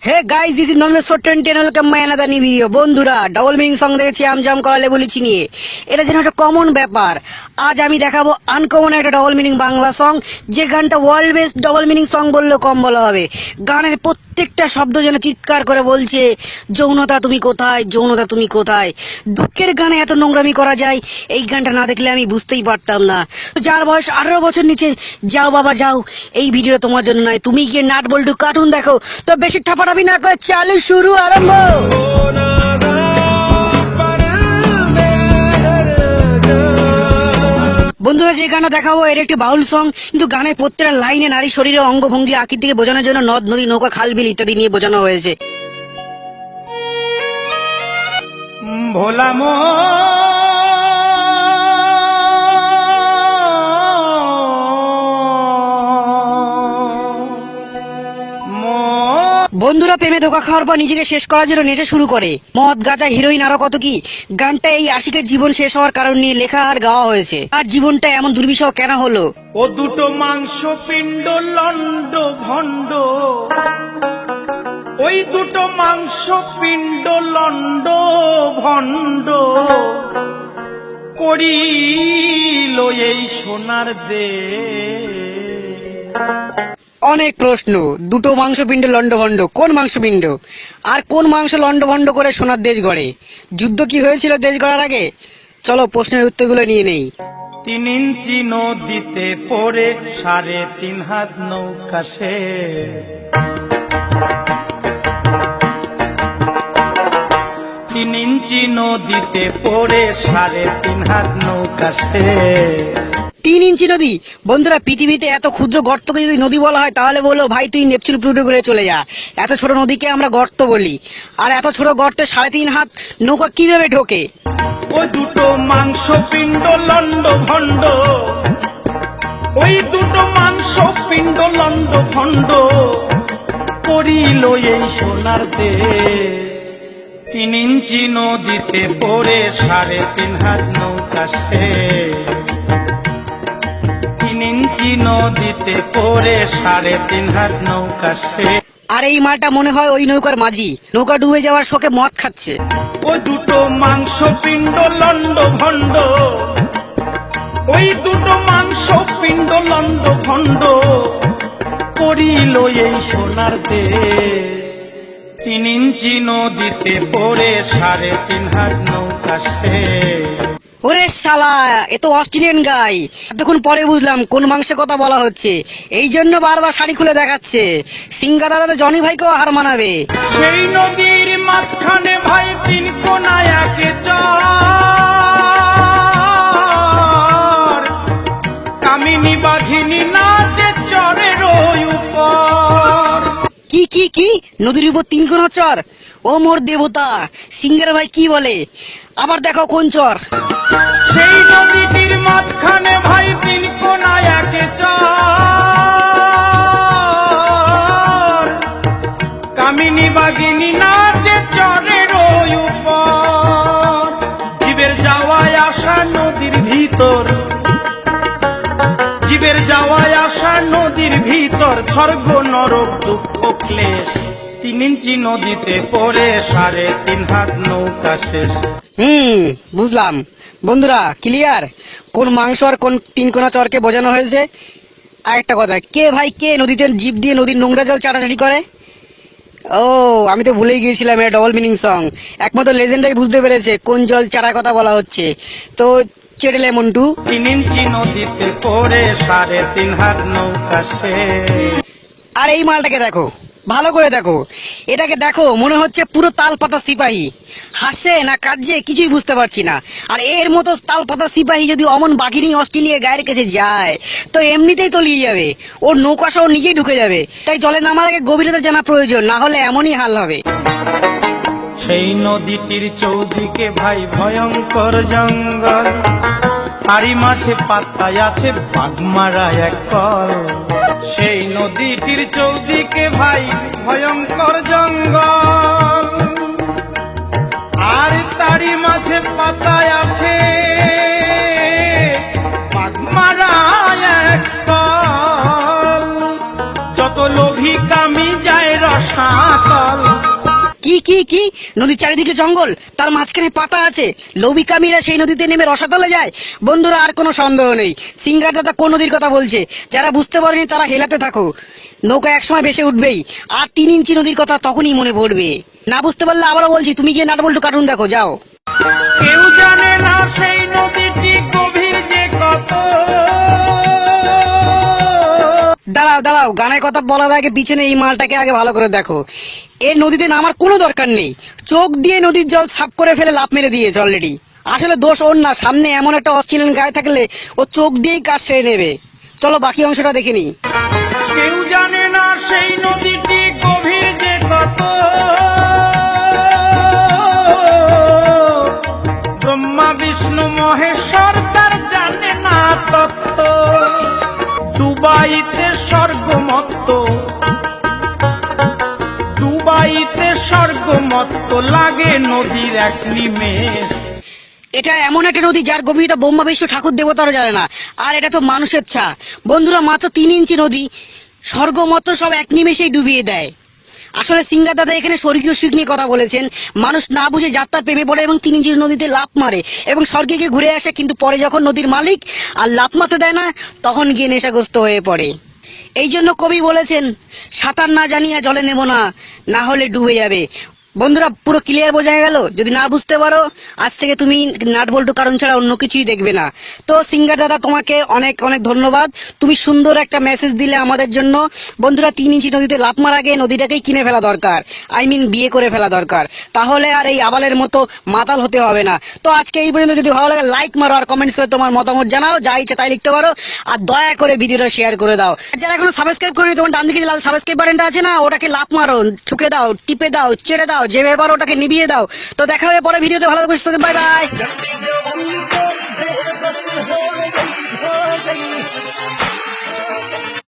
Hey guys, this is nonveg for 20 and welcome my another new video। বন্ধুরা, double meaning song দেখেছি আমজাম করা লেবুলি চিনিয়ে। এটা যেন একটা কমন ব্যাপার। আজ আমি দেখাবো আনকমন একটা ডাবল মিনিং বাংলা সং, যে গানটা world best double meaning song বললেও কম বলা হবে। গানের প্রত্যেকটা শব্দ যেন চিৎকার করে বলছে, যৌনতা তুমি কোথায়, যৌনতা তুমি কোথায়। দুঃখের গানে এত নোংরামি করা যায়, এই গানটা না দেখলে আমি বুঝতেই পারতাম না। যার বয়স 18 বছর নিচে, যাও বাবা যাও, এই ভিডিও তোমার জন্য নয়। তুমি গিয়ে নাট বল্টু কার্টুন দেখো। তো বেশি ঠাপাঠাপি না করে চালু শুরু আরম্ভ। বন্ধুরা, যে গানটা দেখাবো এর একটি বাউল সং, কিন্তু গানের প্রত্যেকটা লাইনে নারী শরীরে অঙ্গভঙ্গি আকৃতিকে বোঝানোর জন্য নদ নদী নৌকা খাল বিল ইত্যাদি নিয়ে বোঝানো হয়েছে। ভোলা বন্ধুরা, প্রেমে ধোকা খাওয়ার পর নিজেকে শেষ করার জন্য নেচে শুরু করে। মদ, গাঁজা, হিরোইন আরো কত কি। গানটা এই আশিকের জীবন শেষ হওয়ার কারণ নিয়ে লেখা আর গাওয়া হয়েছে। আর জীবনটা এমন দুর্বিষহ কেন হলো? ও দুটো মাংস পিণ্ড লন্ড ভণ্ড, ওই দুটো মাংস পিণ্ড লন্ড ভণ্ড করিল এই সোনার দে। অনেক প্রশ্ন। দুটো মাংসপিণ্ড লন্ডভন্ড, কোন মাংসপিণ্ড? আর কোন মাংস লন্ডভন্ড করে সোনার দেশ গড়ে? যুদ্ধ কি হয়েছিল দেশ গড়ার আগে? চলো প্রশ্নের উত্তরগুলো নিয়ে নেই। 3 ইঞ্চি নদীতে পড়ে 3.5 হাত নৌকা সে। 3 ইঞ্চি নদীতে পড়ে 3.5 হাত নৌকা সে। 3 ইঞ্চি নদী? বন্ধুরা, পৃথিবীতে এত ক্ষুদ্র গর্তকে যদি নদী বলা হয় তাহলে বলো ভাই তুই নেপচুন প্লুটো করে চলে যা। এত ছোট নদীকে আমরা গর্ত বলি। আর এত ছোট গর্তে 3.5 হাত নৌকা কিভাবে ঢোকে? ওই দুটো মাংস পিণ্ড লন্ড ভণ্ড, ওই দুটো মাংস পিণ্ড লন্ড ভণ্ড করিল এই সোনার দেশ। 3 ইঞ্চি নদীতে পড়ে 3.5 হাত নৌকা সে। 3 ইঞ্চি নদীতে পড়ে 3.5 হাত নৌকা সে। আর এই মালটা মনে হয় ওই নৌকার মাঝি, নৌকা ডুবে যাওয়ার শোকে মদ খাচ্ছে। ওই দুটো মাংস পিণ্ড লন্ড ভণ্ড, ওই দুটো মাংস পিণ্ড লন্ড ভণ্ড করিল এই সোনার দেশ। 3 ইঞ্চি নদীতে পড়ে 3.5 হাত নৌকা সে। ওরে শালা, এ তো অস্ট্রেলিয়ান গাই। এতক্ষণ পরে বুঝলাম কোন মাংসের কথা বলা হচ্ছে। এই জন্য বারবার শাড়ি খুলে দেখাচ্ছে। সিঙ্গা দাদা তো জনি ভাইকেও হার মানাবে। সেই নদীর মাঝখানে ভাই 3 কোনায় একে চর, কামিনী বাঘিনী নাচে চরের ওই উপর। কি কি কি? নদীর উপর 3 কোনা চর? ও মোর দেবতা, সিঙ্গার ভাই কি বলে? আবার দেখো কোন চর। সেই নদীটির মাঝখানে ভাই 3 কোনায় একে চর, কামিনী বাঘিনী নাচে চরের ওই উপর। জীবের যাওয়ায় আসা নদীর ভিতর, জীবের যাওয়ায় আসা নদীর ভিতর স্বর্গ নরক দুঃখ ক্লেশ। 3 ইঞ্চি নদীতে পড়ে 3.5 হাত নৌকা শেষ। বুঝলাম। বন্ধুরা, ক্লিয়ার কোন মাংস আর কোন 3 কোনা চরকে বোঝানো হয়েছে? আর একটা কথা, কে ভাই কে নদীতে জিপ দিয়ে নদীর নোংরা জল চাটাচাটি করে? ও, আমি তো ভুলেই গিয়েছিলাম এটা ডবল মিনিং সং। একমাত্র লেজেন্ডাই বুঝতে পেরেছে কোন জল চাটার কথা বলা হচ্ছে। তো চেটেলে মন্টু। 3 ইঞ্চি নদীতে পড়ে 3.5 হাত নৌকা সে। আর এই মালটাকে দেখো, ভালো করে দেখো। এটাকে দেখো, মনে হচ্ছে পুরো তাল পাতা সিপাহী। হাসে না কাজে কিছুই বুঝতে পারছি না। আর এর মতো তাল পাতা সিপাহী যদি অমন বাঘিনী অস্ট্রেলিয়া গায়ের কাছে যায় তো এমনিতেই তলিয়ে যাবে। ওর নৌকা সহ নিজেই ঢুকে যাবে। তাই জলে নামার আগে গভীরতা জানা প্রয়োজন, না হলে এমনই হাল হবে। সেই নদীটির চৌদিকে ভাই ভয়ঙ্কর জঙ্গল, তারই মাঝে পাতায় আছে বাঘমারা এক কল। সেই নদীটির চৌদিকে ভাই ভয়ঙ্কর জঙ্গল, আর তারই মাঝে পাতায় আছে বাঘমারা এক কল। যত লোভী কামি যায় রসাতল, কি নদীর চারিদিকে জঙ্গল, তার মাঝখানে পাতা আছে, লবিকামিরা সেই নদীতে নেমে রসাতলে যায়। বন্ধুরা আর কোনো সন্দেহ নেই, সিঙ্গার দাদা কোন নদীর কথা বলছে। যারা বুঝতে পারেনি তারা হেলাতে থাকো, নৌকা একসময় ভেসে উঠবেই, আর 3 ইঞ্চি নদীর কথা তখনই মনে পড়বে। না বুঝতে পারলে আবারও বলছি, তুমি গিয়ে নাটবল্টু কার্টুন দেখো, যাও। কেউ জানে না সেই নদীটি গভীর যে কত। দাঁড়াও, গানের কথা বলার আগে পিছনে এই মালটাকে আগে ভালো করে দেখো। এই নদীতে নামার কোনো দরকার নেই, চোখ দিয়ে নদীর জল সাফ করে ফেলে লাফ মেরে দিয়েছে অলরেডি। আসলে দোষ ওর না, সামনে এমন একটা অস্ট্রেলিয়ান গায়ে থাকলে ও চোখ দিয়েই কাজ সেরে নেবে। চলো বাকি অংশটা দেখে নি। কেউ জানে না সেই নদীটি গভীর যে কত। ব্রহ্মা বিষ্ণু মহেশ্বর তার জানে না তত্ত্ব। ডুবাইতে স্বর্গমত্ত, ডুবাইতে স্বর্গমত্ত লাগে নদীর এক নিমেষ। এটা এমন একটা নদী যার গভীরতা ব্রহ্মা বিষ্ণু ঠাকুর দেবতারও জানে না, আর এটা তো মানুষের ছা। বন্ধুরা মাত্র 3 ইঞ্চি নদী, স্বর্গমত্ত সব এক নিমেষেই ডুবিয়ে দেয়। আসলে সিঙ্গার দাদা এখানে স্বর্গীয় সুখ নিয়ে কথা বলেছেন। মানুষ না বুঝে যাত্রার প্রেমে পড়ে এবং 3 ইঞ্চির নদীতে লাফ মারে এবং স্বর্গে গিয়ে ঘুরে আসে, কিন্তু পরে যখন নদীর মালিক আর লাফ মারতে দেয় না, তখন গিয়ে নেশাগ্রস্ত হয়ে পড়ে। এই জন্য কবি বলেছেন, সাঁতার না জানিয়া জলে নেব না, না হলে ডুবে যাবে। বন্ধুরা পুরো ক্লিয়ার বোঝা গেল? যদি না বুঝতে পারো, আজ থেকে তুমি নাটবল্টু কারণ ছাড়া অন্য কিছুই দেখবে না। তো সিঙ্গার দাদা তোমাকে অনেক অনেক ধন্যবাদ, তুমি সুন্দর একটা মেসেজ দিলে আমাদের জন্য। বন্ধুরা 3 ইঞ্চি নদীতে লাফ মার আগে নদীটাকেই কিনে ফেলা দরকার, বিয়ে করে ফেলা দরকার, তাহলে আর এই আবালের মতো মাতাল হতে হবে না। তো আজকে এই পর্যন্ত, যদি ভালো লাগে লাইক মারো আর কমেন্টস করে তোমার মতামত জানাও, যা ইচ্ছা তাই লিখতে পারো, আর দয়া করে ভিডিওটা শেয়ার করে দাও। আর যারা এখনো সাবস্ক্রাইব করেনি, তোমার ডান দিকে যে লাল সাবস্ক্রাইব বাটনটা আছে না, ওটাকে লাফ মারো, ঠুকে দাও, টিপে দাও, ছেড়ে দাও, যেভাবে পারো ওটাকে নিভিয়ে দাও। তো দেখা হবে পরে ভিডিওতে, ভালো থাকো, সুস্থ থাকো, বাই বাই।